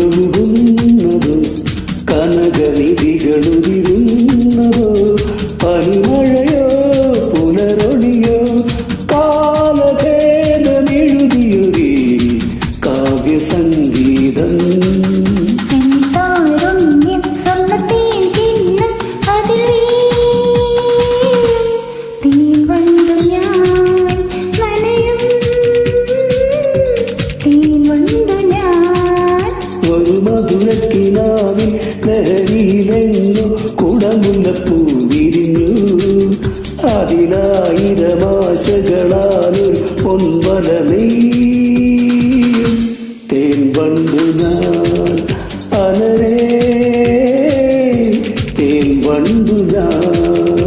കളഭനദികളൊഴുകുന്നതോ കനകനിധികളുതിരുന്നതോ പനിമഴയോ പുലരൊളിയോ കാലഭേദമെഴുതിയൊരു കാവ്യസംഗീതം ഒരു മധുരക്കിനാവിൽ ലഹരിയിലെങ്ങു കുടമുല്ലപ്പൂ വിരിഞ്ഞു അതിലായിരമാശകളാലൊരു പൊൻവലമേയും തേൻ വണ്ടു ഞാൻ അലരേ തേൻ വണ്ടു ഞാൻ